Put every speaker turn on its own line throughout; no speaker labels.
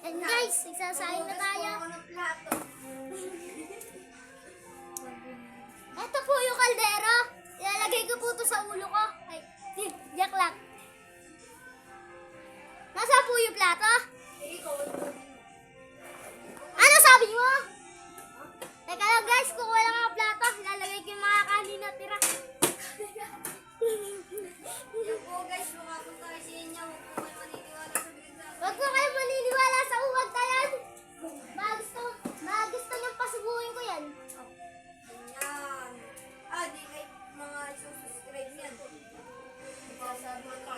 And guys, nagsasaing na tayo. Ito po yung kaldero. Ilalagay ko po ito sa ulo ko. Ay, yak lang. Nasaan po yung plato? Ano sabi mo? Teka lang guys, kukuha lang ang plato. Ilalagay ko yung mga kanin na tira.
Yan po guys, lumapunta tayo sa inyo.
Huwag po kayo maniniwala sa uwag tayan. Magusto niyang pasubuhin ko yan.
Ganyan. Di kay mga subscribe yan. Sasabi mo ka.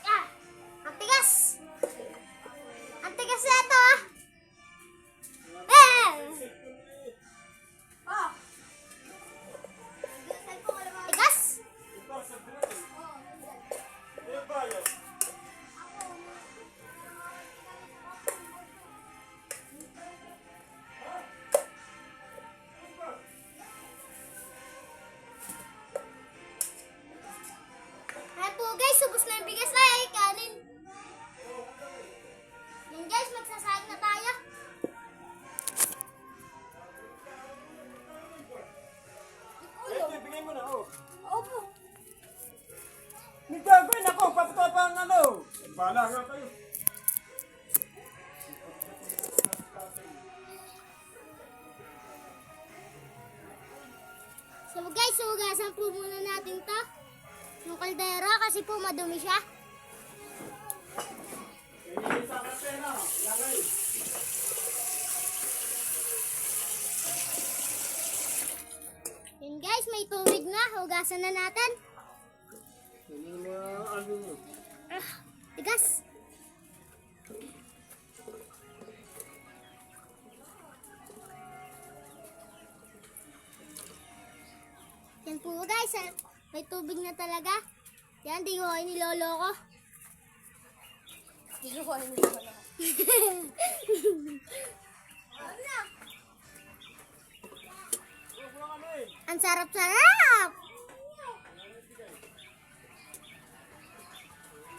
Ah, ang tigas. Ang tigas na ito ah. Tigas. Ayan po guys, subos na yung bigas ay kanin. Yan guys, magsasaing na tayo.
Ito, ibigay mo na, oh.
Opo.
May gagawin ako, paputo pa ang ano. Bahala nga kayo.
So guys, hugasan po muna natin to. Yung kaldero kasi po madumi siya.
Hindi sa pera, lagay.
Yun guys, may tubig na. Hugasan na natin.
Hindi mo ano mo.
Tigas. Yan po guys, may tubig na talaga. Yan, di ko kayo nilolo ko.
Hindi ko kayo nila.
Ang sarap-sarap!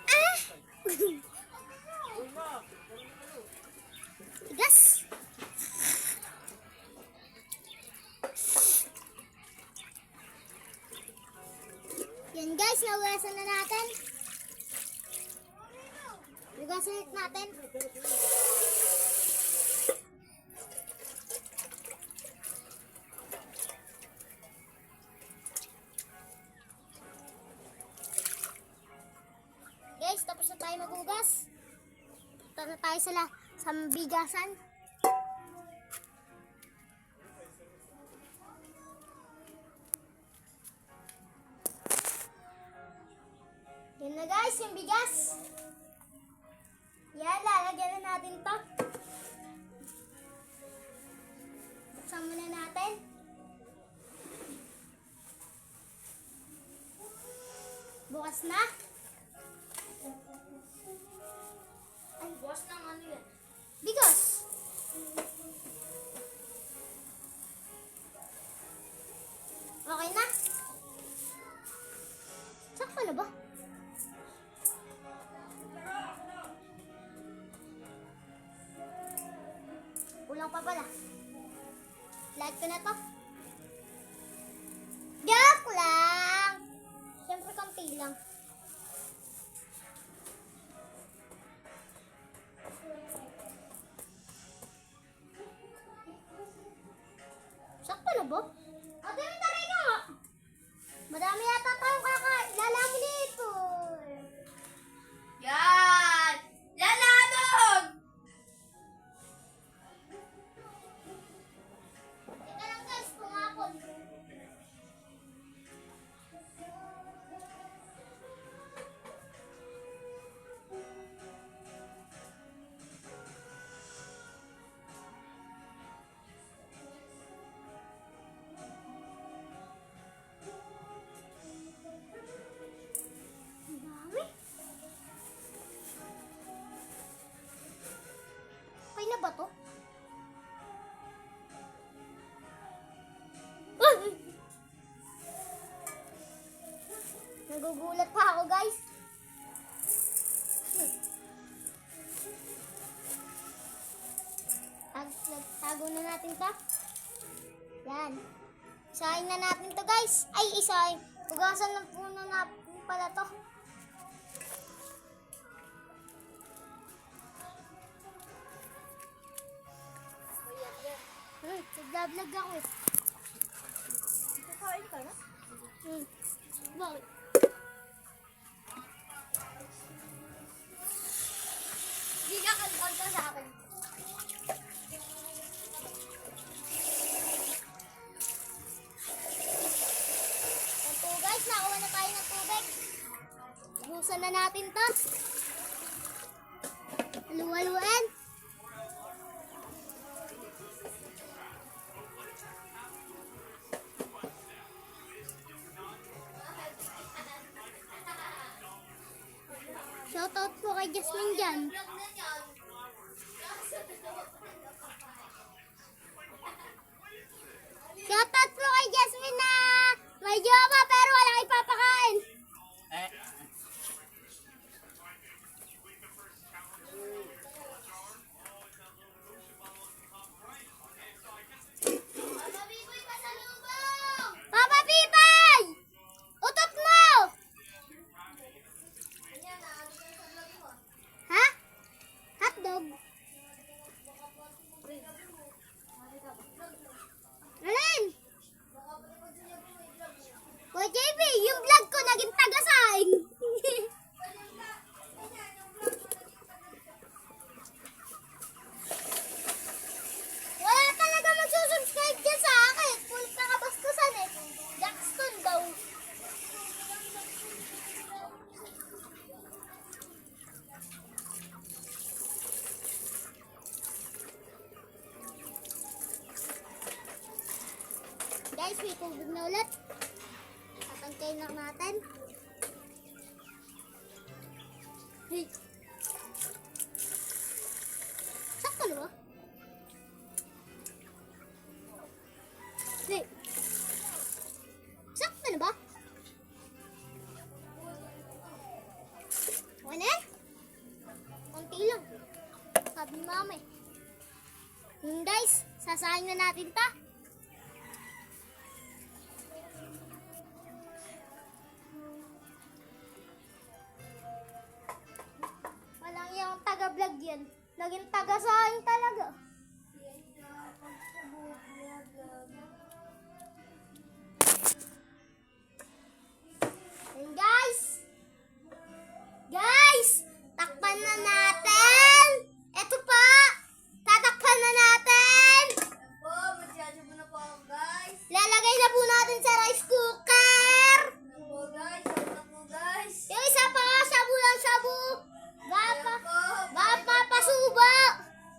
Ah! Tigas! Yan guys, nahugasan na natin. Hugasan ulit natin. Guys, tapos na tayo maghugas. Punta na tayo sa bigasan. Yan na guys, yung bigas. Yan, lalagyan na natin to. Buksan muna natin. Bukas na.
Ay, bukas ng ano yan?
Bigas. Okay na? Sakto na ba? Kulang pa pala. Like ko na to. Joke lang. Siyempre kampi lang. Sakto na ba? Ate, may taray ka nga. Madami yata tayong lalaman nito.
Yan! Lalanog!
Teka lang guys, pumapon. muna natin to. Yan. Isahin na natin to guys. Ay, isahin. Hugasan na muna natin pala to. Nagda-vlog ako eh.
Kakain ka na?
Bakit?
Hindi ka kanta sa akin.
Ito guys, nakuha na tayo ng tubig. Busan na natin to. Halu-haluin. Shoutout po kay Jasmine dyan. Shoutout po kay Jasmine na may jowa pero walang ipapakain.
Eh,
Papa Pipay! Utot mo! Ha? Hotdog? Alin? Boy JB, yung vlog ko naging taga-saing. Wala talaga magsusubscribe dyan sa akin. Full nakabastusan eh. Jackson daw. Guys, may tubig na ulit. Tatangkayin lang natin. Hey. Sakto na ba? Hey. Sakto na ba? Okay na yan? Konti lang. Sabi ni mama eh. Guys, sasahin na natin ta. Walang yung taga-vlog yan. Laging taga-sahin talaga. And guys! Guys! Takpan na natin! Eto pa! Tatakpan na natin!
Po, masyado na po ako, guys.
Lalagay na po natin sa rice cooker!
Po, guys. Ano na po, guys?
Yung isa pa, shabu lang shabu! Bapa!
Ayan po.
Bapa pasuba!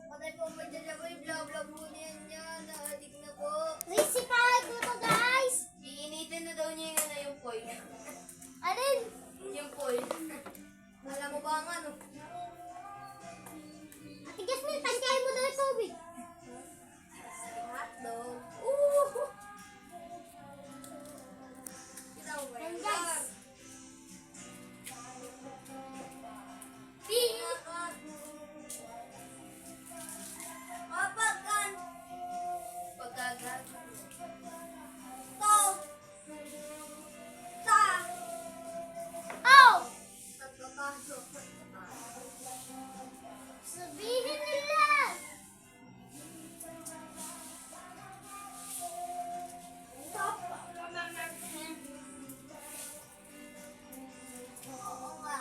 Patay po, madyan po yung vlog-vlog po niyan yan. Naadik na po.
Risipay ko to guys!
Iinitin na daw niya yung yung foil.
Alin?
Yung foil. Alam mo ba ang ano?
Ate Jasmine, tangkayin mo na yung tubig.
Hotdog. Ooh! Kita mo ba
And
yan?
guys,
Kapagkan. Pagkagat. To. Ta.
oh!
Pagkakaso.
Sabihin nila!
Oo nga.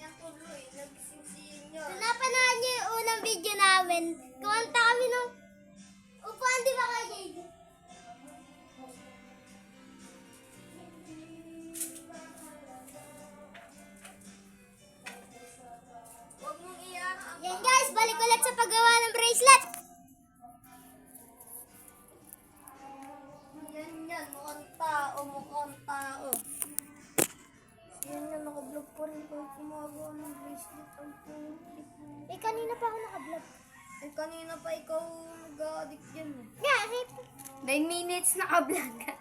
Yan tuloy. Nagsisiyin nyo.
Kung napanood niyo yung unang video namin, kumanta kami ng upuan, di ba kayo, JB?
Huwag mong iyak.
Yan guys, balik ulit sa paggawa ng bracelet.
Yan. Mukhang tao. Mukhang tao. Yan, nakablog pa rin ko gumagawa ng bracelet. Ang putik.
Eh, kanina pa ako nakablog.
Eh, kanina pa ikaw nag-addict yan eh.
Yeah, hey.
9 minutes naka-vlog ka.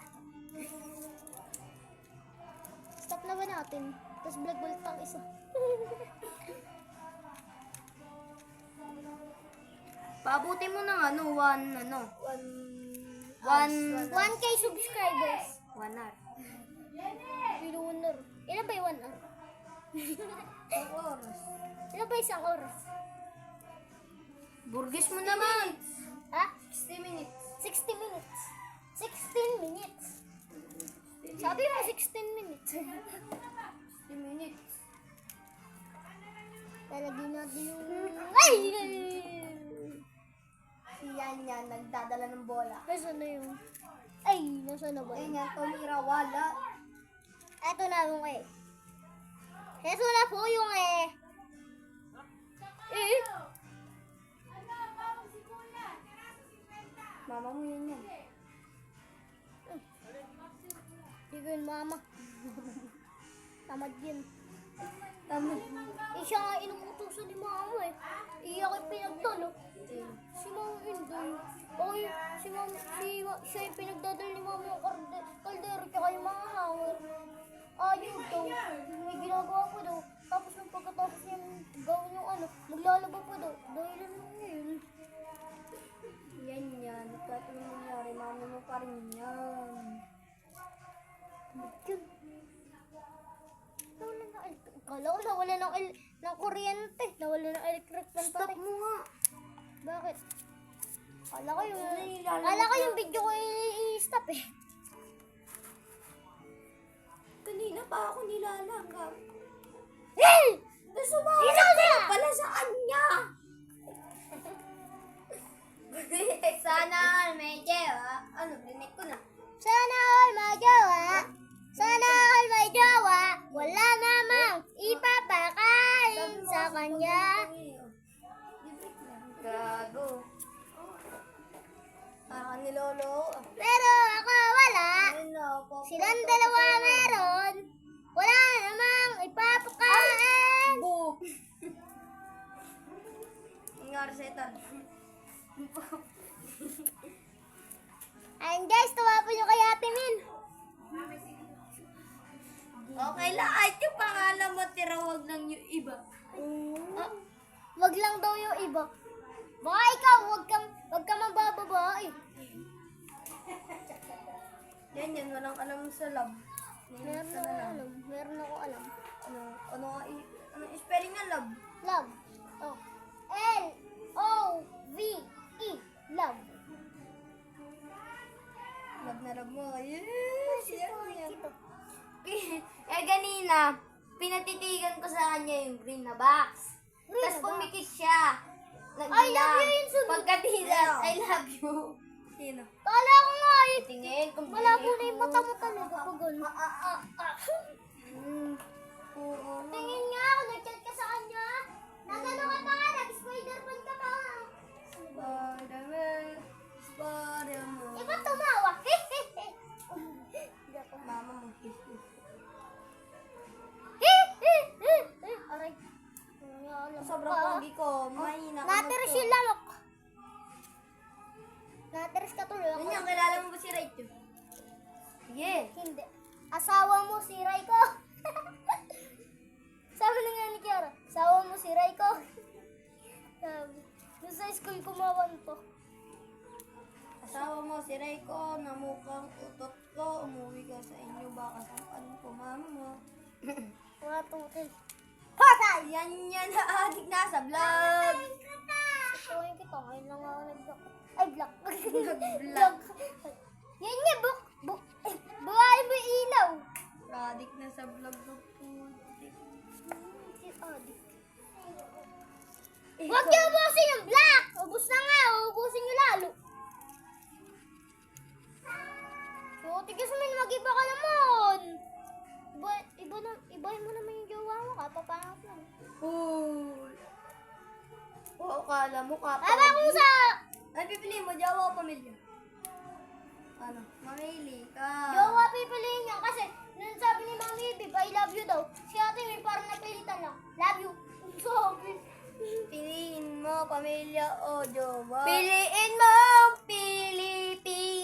Stop na ba natin? Tapos vlog ulit ang isa.
Paabutin mo ng ano,
1K subscribers.
1 hour.
Pilunor. Ilan ba yung 1 hour?
Oras.
Ilan ba isang oras?
Burgis mo naman.
Ha?
60 minutes.
60 minutes. 16 minutes. Sabi mo 16 minutes.
60 minutes.
Talagyan natin yung... Ay!
Si Yan, nagdadala ng bola.
Nasaan na yung... Ay! Nasaan na ba?
Ayun yan, tumira, wala.
Eto na yung eh. Eto na po yung eh. Eh?
Mama mo yun yan.
Hindi ko yun mama. Tamad yun.
Tama.
Eh siya nga inuutosan ni mama eh. Iyak ay pinagdalo. Si mama hindi. Oy, siya ay pinagdadala ni mama yung kaldero tsaka yung mga hanger. Ayaw daw. May ginagawa po daw. Tapos nung pagkatapos niya gawin yung ano, maglalaba po daw. Dahilan lang yun.
Yan. Kahit ano nangyari, mama mo pa rin yan.
Yun. Nawala na kala ko nawala ng kuryente. Nawala ng electric fan
Stop
pati.
mo nga.
Bakit? Kala ko yung video ko i-stop eh.
Kanina pa ako nilalangga.
Hey!
Sumama ka pala sa kanya. Sana may jewa. Ano, blinik ko na.
Sana all may jowa. Sana all may jowa. Wala namang ipapakain sa kanya.
Gago. Ni Lolo.
Pero ako wala.
Ano,
Silang dalawa meron. Wala namang ipapakain.
Boop. Nangyari sa ito.
And guys, tawapan nyo kay Ate Min.
Okay lang, ay yung pangalan mo, tirawag ng yung iba.
Ah, wag lang daw yung iba. Baka ikaw, wag ka mabababae.
Yan, walang alam sa lab.
Meron ako alam. Meron ako alam.
Ano spelling ng lab?
Love. Oh. L-O-V-E. Love.
Lab na lab mo. Yes! Yan.
Ito.
Ganina, pinatitigan ko sa kanya yung green na box.
Green
Tapos
na box?
pumikit siya.
I love you yun, sunod.
Pagkatilan, I love you. Sino?
Kala ko nga eh.
Tingin kung
Malabo na yung mata mo talaga pag gano'n.
Oo.
Tingin nga ako, nag-chat ka sa kanya. Nagano ka pa nga, nag-Spider-Man ka pa nga.
Spider-Man.
Iba tumawa.
Mama mo.
Aray.
Sobrang pogi ko. Mahina ka.
Nateres yung lamok. Nateres ka tuloy ako.
Ganyan, kilala mo ba si Rachel? Yeah.
Hindi. Asawa mo si Raiko. Sabi na nga ni Kiara, asawa mo si Raiko. Sabi. Doon sa school kumawan to.
Asawa mo si Rayco, na mukhang utot ko. Umuwi ka sa inyo, baka sampan ko mama mo.
Mga tungkil.
Patay! Yan na adik na sa vlog.
Tuwing kita, ngayon lang ako nag-vlog. Ay, vlog.
Nag-vlog.
Yan nga, buhay mo yung ilaw.
Adik na sa vlog ng putik.
Si Adik. Huwag niyo ubusin yung black! Ubus na nga, ubusin niyo lalo. So, tigas mo, mag-iba ka naman. Ibahin mo naman yung jowa mo, kapapangap lang.
Oo, kala mo ka.
Aba kung sa...
Ay, pipili mo, jawa o pamilya? Ano? Mamili ka.
Jowa pipiliin niya kasi nung sabi ni Mami Bib, I love you daw. Si Ate May parang napilitan lang. Love you. Sabi.
Piliin mo, pamilya o jowa.
Piliin mo, Pilipinas.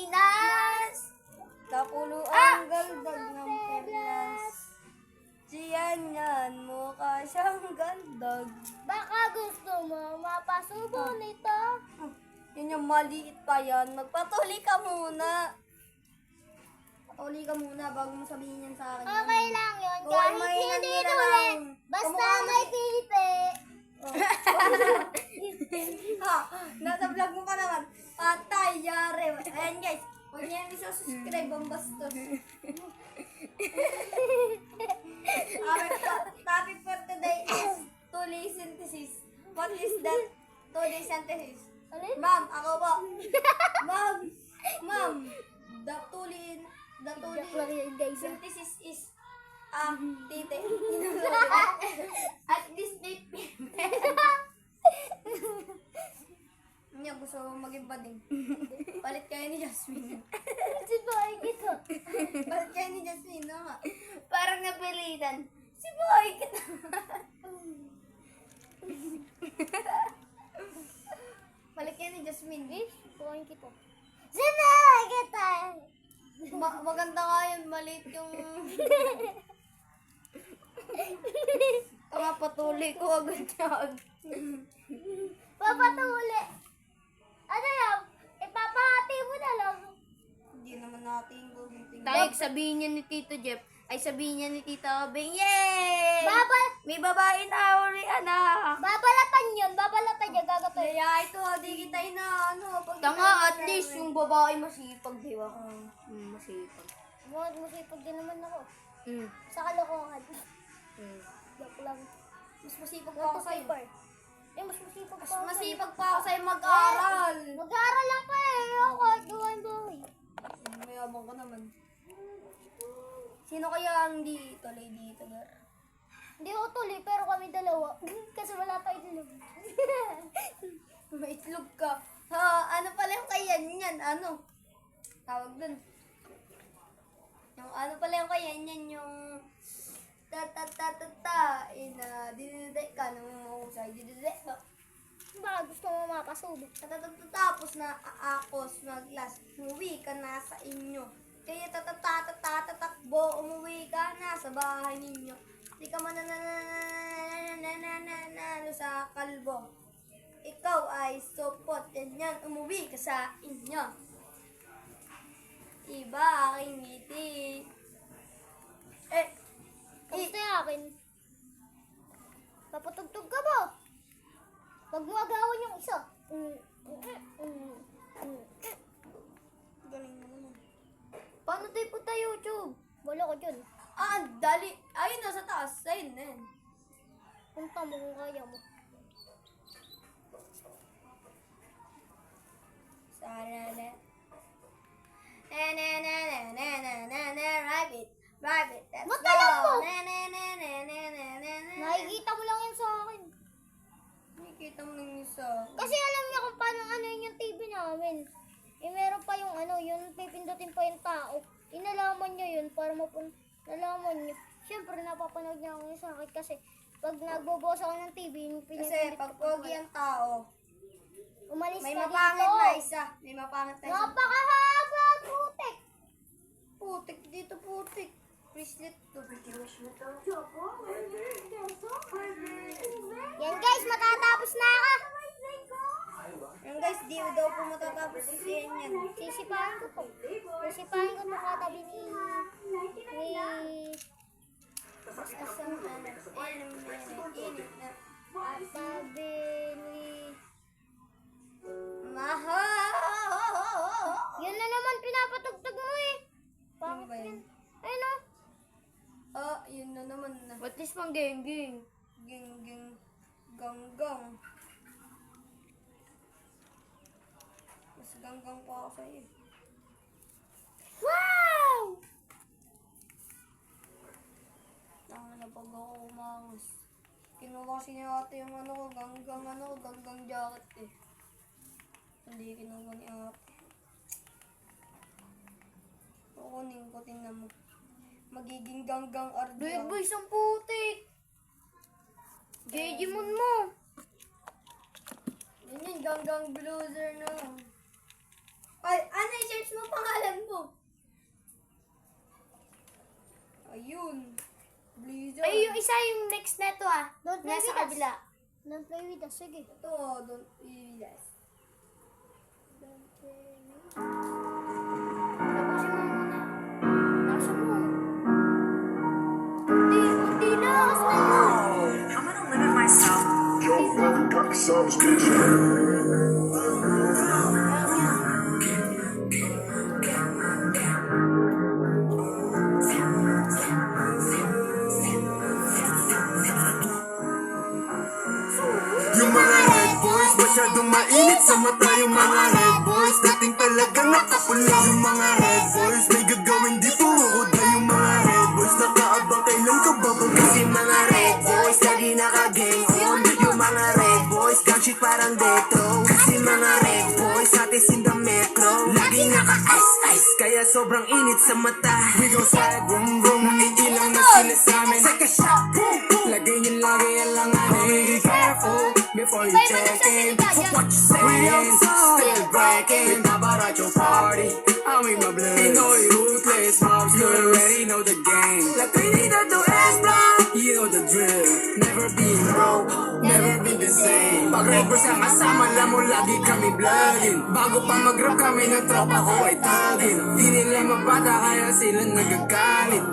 Kapuluan, galdag ng perlas. Siyan yan, mukha siyang gandag.
Baka gusto mo mapasubo nito.
Yun yung maliit pa yan. Magpatuli ka muna. Patuli ka muna bago mo sabihin yan sa akin.
Okay lang yun,
Kung
kahit
may
hindi
nanira
tuli.
lang.
Basta
Kamukha
may pipi.
Ha, nasa vlog mo pa naman. Patay, yari. Ayan guys, huwag niyo yan isa-subscribe ang bastos. Our topic for today is tuli synthesis. What is that tuli synthesis?
Alin?
Ma'am, ako po. Ma'am, the tuli
Joke lang yun, guys.
synthesis is tite. At this date. Niya gusto mo maging bading. Palit kayo ni Jasmine.
Si Boy kita.
Palit kayo ni Jasmine, no? Nga. Parang napilitan. Si Boy kita. Palit kayo ni Jasmine.
Boy kita. Si Boy kita.
Maganda nga yun, maliit yung... Tama, patuloy ko agad yan.
Papatuli. Ano yan? Ipapahati mo na lang.
Hindi naman natin gagawin.
Tayo, sabihin niya ni Tito Jeff, ay sabihin niya ni Tita Bing, yay! May babae na uli, anak!
Babalatan yun. Babalatan niya. Gagatoy.
Kaya ito, di kita na ano. Pag
Tanga, at least yung babae masipag, di ba? Masipag.
Masipag din naman ako.
Mm.
Sa kalokohan. Joke lang.
mas masipag pa ako sa'yo.
Mas masipag pa
Mas
ako.
masipag pa ako sa'yo mag-aral.
Mag-aaral lang pa eh. Ako kahit gawain bahay.
Mayabang ka naman. Sino kaya ang di tuloy dito, Gar?
Hindi ako tuloy pero kami dalawa. Kasi wala tayo dalawa.
May itlog ka. Ha, ano pala yung kaya niyan? Ano? Tawag dun. Yung ano pala yung kaya niyan, yung ta-ta-ta-ta-ta. Dinidek ka nang mahusay. Dinidek ka.
Baka gusto mo mapasubok.
Tapos na aakos mag-last. Umuwi ka na sa inyo. Kaya tatatatakbo, umuwi ka na sa bahay ninyo. Di ka manananananananananano sa kalbo. Ikaw ay sopot, ganyan, umuwi ka sa inyo. Iba aking ngiti.
Kamusta yung akin? Papatugtog ka ba? Huwag mo agawan yung isa.
Galing mo naman. Paano tayo punta YouTube?
Wala ko dyan.
Dali. Ayun na sa taas. Ayun na yan.
Punta mo kung kaya mo.
Sarada. Rabbit. Rabbit. Let's
Ba't
go.
alam mo?
Na.
Nakikita mo lang yan sa akin.
Nakikita mo lang isa.
Kasi alam niya kung paano ano yung TV namin. Meron pa yung yung pipindutin pa yung tao. Inalaman niya yun para nalaman niya. Siyempre napapanood niya ako yun sa akin kasi pag nagbubukas ako ng TV, yung
Kasi
pinipindot
pag
ko
pogi ang tao,
umalis
may
ka
mapangit
dito.
na isa. May mapangit na isa.
Napakahaba, putek!
Putik dito, putik. Bracelet to.
Yan guys, matatapos na ako.
Yan guys, di daw po matatapos si yan.
Sisipahan ko to. Sisipahan ko makatabi ni
Asam na. Init na.
tabi ni
Maha!
yun na naman pinapatugtog mo eh.
Ano ba yun?
Ayun o.
Yun na naman na.
At least pang geng-geng.
Ging, ganggang. Mas ganggang pa ako sa'yo.
Wow!
Tanga na pag ako umangas. Kinuha kasi ni ate yung ganggang jacket eh. Hindi kinuha ni ate. Kukunin ko, tingnan mo. Magiging ganggang RD.
Big boy, isang putik. Digimon mo.
Yun yun, ganggang bluzer na. Ay, ano i-search mo pangalan mo? Ayun. Blizzard.
Ay, yung isa yung next neto ah.
Don't play
Nasa
with us.
kabila.
Don't play with us. Sige.
Ito, don't yes. Don't play with
Tapusin mo muna. Nasa mo. Kunti lakas na yun.
I'm gonna limit myself.
Yo, man, got the sauce, bitch.
Yung mga red boys, masyadong mainit sa mata. Yung mga red boys, dating talaga nakapula. Yung mga red boys, may gagawin di puhuda. Yung mga red boys, nakaabang kailan ka babag. Kasi mga red boys, lagi naka-gang on. Yung mga red boys, gang shit parang detro. Kasi mga red boys, atis in the metro. Lagi naka-ice-ice, kaya sobrang init sa mata. We gon' slide, vroom vroom, naiilang na sila sa amin. Take a shot, boom boom. Lagay niyo lagi alanganin. Be careful before you check in. What you saying? Still breaking. Dapat at your party. I'm in my blood. Pinoy ruthless mobs. You already know the game. La Trinidad to Esbron. You know the drill. Never been broke. Never been the same. Pag red boys ang kasama, alam mo lagi kami bloodin. Bago pa mag-rap kami ng tropa ko ay tagin. Di nila mabata kaya sila nagagalit.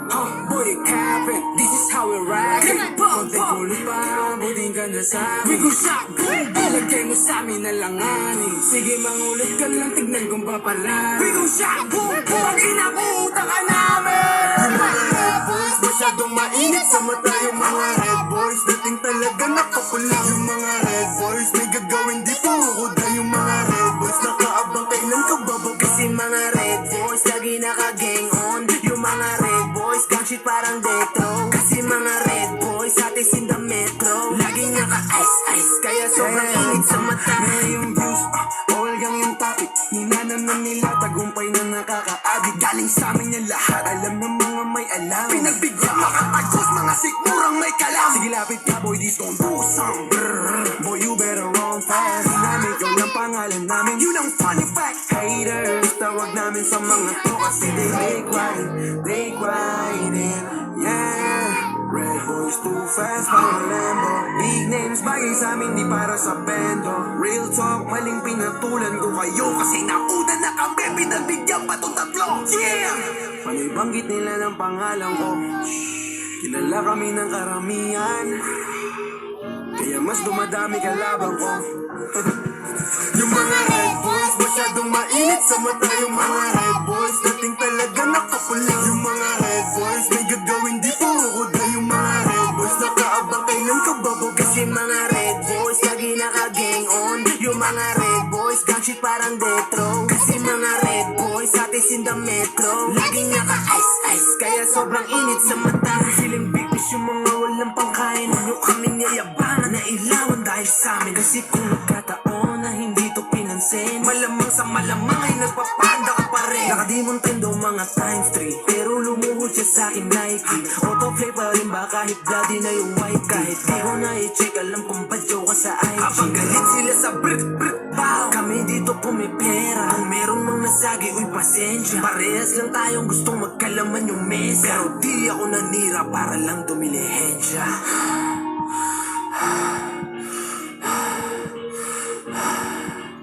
Boy, captain. This is how we rock it. Konting kulit pa, buting ka na sa amin. We go shot, boom, ilagay mo sa amin na langanin. Sige, mangulit ka lang, tignan kung papalarin. We go shot, boom, pag inabuta ka namin. Yung mga red boys, masyadong mainit sa mata. Yung mga red boys, dating talaga nakapula. Yung mga red boys, may gagawin di puhuda. Yung mga red boys, nakaabang kailan ka babag. Kasi mga red boys, lagi naka-gang on. Yung mga red boys, gang shit parang detro. Kasi mga red boys, atis in the metro. Laging naka-ice-ice, kaya sobrang init sa mata. Ngayong views, all gang yung topic. Ninanam na nila, tagumpay na nakaka-addict. Galing sa amin yan lahat, alam ng mga may alam. Pinagbigyan mga tagos, mga sikmurang may kalam. Sige lapit ka boy, this gon' do some brrrr. Boy, you better run fast. Namin yung ng pangalan namin, yun ang funny fact. Haters, tawag namin sa mga to kasi they grindin', yeah. Red boys too fast, parang Lambo. Big names, bagay sa amin, di para sa bendo. Real talk, maling pinatulan ko kayo. Kasi nauna na kami, pinagbigyan pa tong tatlo. Yeah! Panay banggit nila ng pangalan ko. Kilala kami ng karamihan. Kaya mas dumadami kalaban ko. Yung mga red boys, masyadong mainit sa mata. Yung mga red boys, dating talaga nakapula. Yung mga red boys, may gagawin di puhuda. Yung mga red boys, nakaabang kailan ka babag. Kasi mga red boys, lagi naka-gang on. Yung mga red boys, gang shit parang detro. Kasi mga red boys, atis in the metro. Laging naka-ice-ice, kaya sobrang init sa mata. Feeling big fish yung mga walang pangkain. Ano kaming yayabangan na ilawan dahil sa amin. Kasi kung nagkataon na hindi to pinansin, malamang sa malamang ay nagpapanda ka pa rin. Nakadimuntendo mga times 3, pero lumuhod siya sa akin Nike. Autoplay pa rin ba kahit bloody na yung white. Kahit di ko na i-check, alam kung badyo ka sa IG. Habang galit sila sa brit bow, kami dito pumipera. Kung meron mang nasagi, uy pasensya. Parehas lang tayong gustong magkalaman yung mesa. Pero di ako nanira para lang dumilihensya.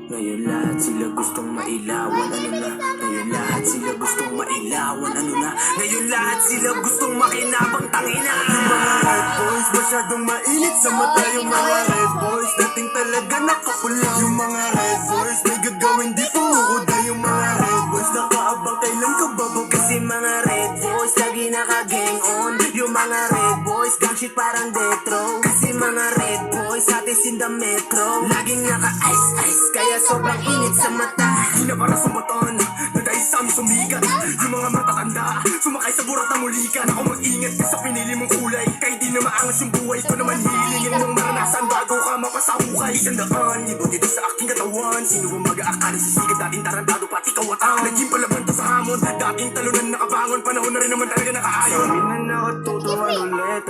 Ngayon lahat sila gustong mailawan, ano na? Ngayon lahat sila gustong mailawan, ano na? Ngayon lahat sila gustong makinabang, tangina. Yung mga red boys, masyadong mainit sa mata. Yung mga red boys, dating talaga nakapula. Yung mga red boys, may gagawin di puhuda. Yung mga red boys, nakaabang kailan ka babag. Kasi mga red boys, lagi naka-gang on. Yung mga red boys, gang shit parang detro. Kasi mga red boys, atis in the metro. Laging naka-ice-ice, kaya sobrang init sa mata. Di na para sumatan, na dahil sa amin sumikat. Yung mga matatanda, sumakay sa burat na mulikan. Ako mag-ingat ka sa pinili mong kulay. Kahit di na maangas yung buhay ko naman hilingin mong maranasan bago ka mapasahukay. Isang daan, libot dito sa aking katawan. Sino ba mag-aakala sa sigat dating tarantado pati kawatan. Naging palaban to sa hamon, dating talunan nakabangon. Panahon na rin naman talaga nakaayon. Kami na nakatutuan ulit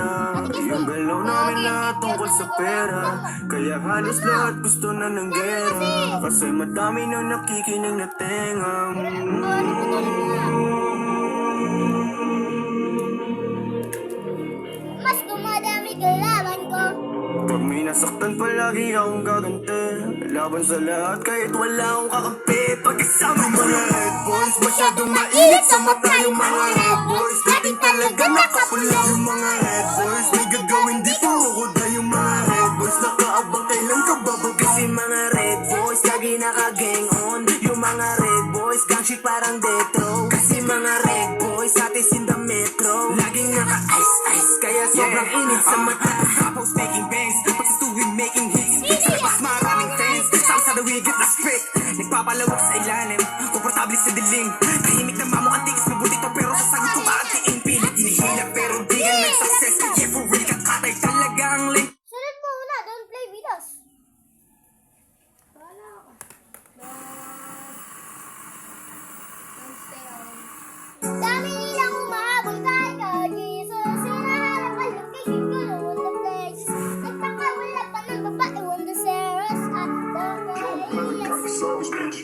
yung galaw namin lahat tungkol sa pera. Kaya halos lahat gusto na ng gera. Kasi madami na nakikinig na tenga.
Ano ko to?
Pag may nasaktan palagi akong gaganti. Laban sa lahat kahit wala akong kakampi. Pagkasama yung mga red boys, masyadong mainit sa mata yung mga red boys. Dating talaga nakapula yung mga red boys. May gagawin di puro kuda yung mga red boys. Nakaabang kailan ka babag. Kasi mga red boys, lagi naka-gang on. Yung mga red boys, gang shit parang detro. Kasi mga red boys, atis in the metro. Laging naka-ice-ice, kaya sobrang init sa mata. Tapos making bangs, pagkatuwing making hits. Mas maraming fans, sama sa dawigit na spit. Nagpapalawak sa ilalim, komportable sa dilim. Tahimik na mamukang tigis, mabuti to pero sa sagot ko kaantiin. Pilit hinihila pero di ka nag-success. Yeah, for real, kakatay talaga ang link.
Sunod mo na, don't play with us.
Wala ako. Don't stay away.
Dami nilang umahabol kay Jesus. Sinahanap ang location ko noon the places. Nagpakawala pa ng babae on the Sarahs at the
Dark souls, bitch.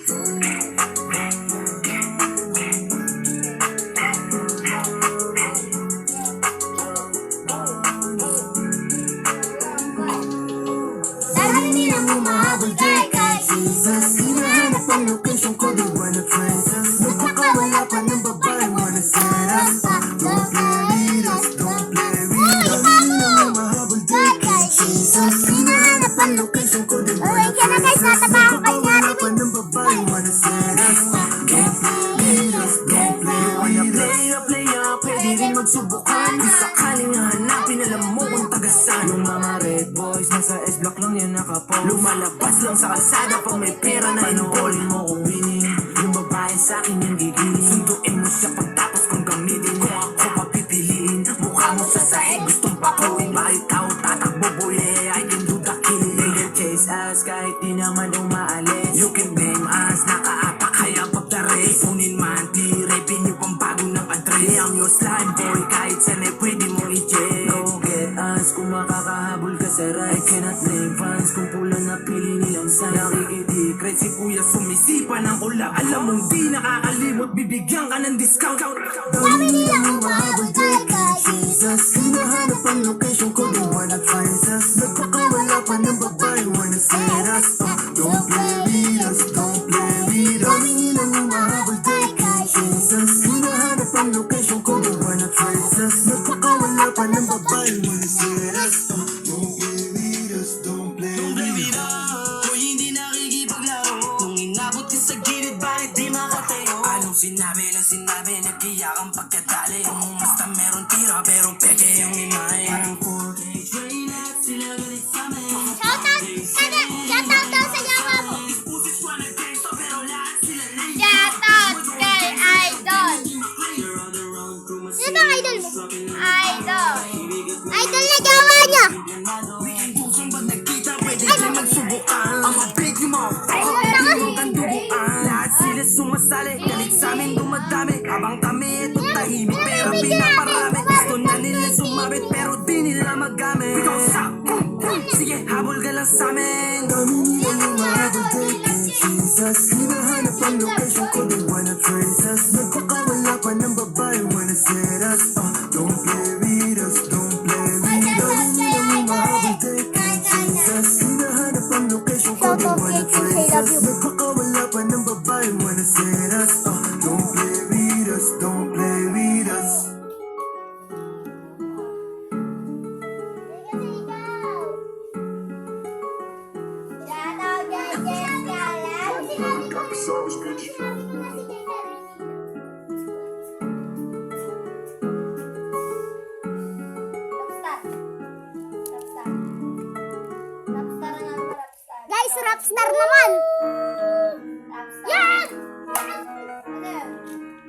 Dami nilang umahabol kay
Jesus, hinahanap ang location ko, they wanna trace us. Nagpakawala pa ng babae, wanna set us up. Don't play with us, don't play with us. Hinahanap mahabol din kay Jesus. Hinahanap ang location ko, they wanna trace us. Nagpakawala pa ng babae, wanna set us up. Don't play with us, don't play with us. Playa, pwede rin magsubukan. Kung sakaling hanapin, alam mo kung tagasan. Yung mga red boys, nasa S-block lang yan nakapost. Lumalabas lang sa kalsada pag may pera na inuulin mo kung winning. Yung babae sa akin yung gigiling. Sunduin mo siya pagtapos kong gamitin. Kung ako papipiliin, mukha mo sa sahig gustong pakuin. Bakit tao tatakbo boy, I can do the killing. They can chase us kahit di naman umaalis. You can blame us, nakaapa kaya pagtari. Punin man, tirepin niyo pang bago ng address. I'm your slime boy, kahit saan ay pwede mong i-check. Go get us, kung makakahabol ka sa ride. I cannot blame fans kung pula na pili nilang sign. Nakikitikret si kuya sumisipa ng ula. Alam mong di nakakalimot, bibigyan ka ng discount. Dami nilang umahabol kay Jesus. Hinahanap ang location ko, they wanna trace us. Nagpakawala pa ng babae, wanna set us up. Don't play with us, don't play with us. Dami nilang umahabol kay Jesus. Hinahanap ang location ko, they wanna trace us. Nagpakawala pa ng babae, wanna set us up. Don't play with us, don't play with us. Kung hindi nakikipaglaro, nung inabot ka sa gilid, bakit di makatayo? Anong sinabi ng sinabi, nagkiyak ang pagkatali. Basta meron tira, pero peke yung imay. Parang portrait, train at sila galit sa amin.
Shoutout daw sa yawa mo.
These pussies wanna gangsta, pero lahat sila lame.
Shoutout kay Idol.
You're on the wrong crew, mas
Sino bang idol mo? Idol. Idol na gawa niya.
weekend pusong pag nagkita, pwede din magsubukan. Ang mabig yung mga fuck, yung kandubuan. Lahat sila sumasali, galit sa amin dumadami. Habang kami ito tahimik, pero pinaparami. Gusto na nila sumabit, pero di nila magamit. Ikaw sa sige, habol ka lang sa amin. Dami nilang umahabol kay Jesus. Hinahanap ang location ko, they wanna trace us. Nagpakawala pa ng babae, wanna set us up. Don't play with us, don't play with us. Dami nilang umahabol kay Jesus. Hinahanap ang location ko, they wanna trace us. Nagpakawala pa ng babae, wanna set us up. Don't play with us, don't play with us.
Shoutout kay Jeff Galan.
Dark souls, bitch.
Guys, rapstar naman! Yan!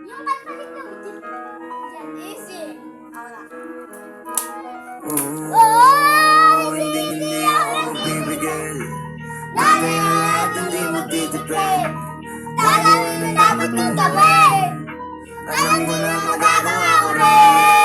Yung kalpalit ng Yan, easy. Oh,
Hindi ako bibigil. Dati ang lahat hindi mo titipid.
Alam mo na dapat kong gawin!
Alam ko na magagawa ko rin.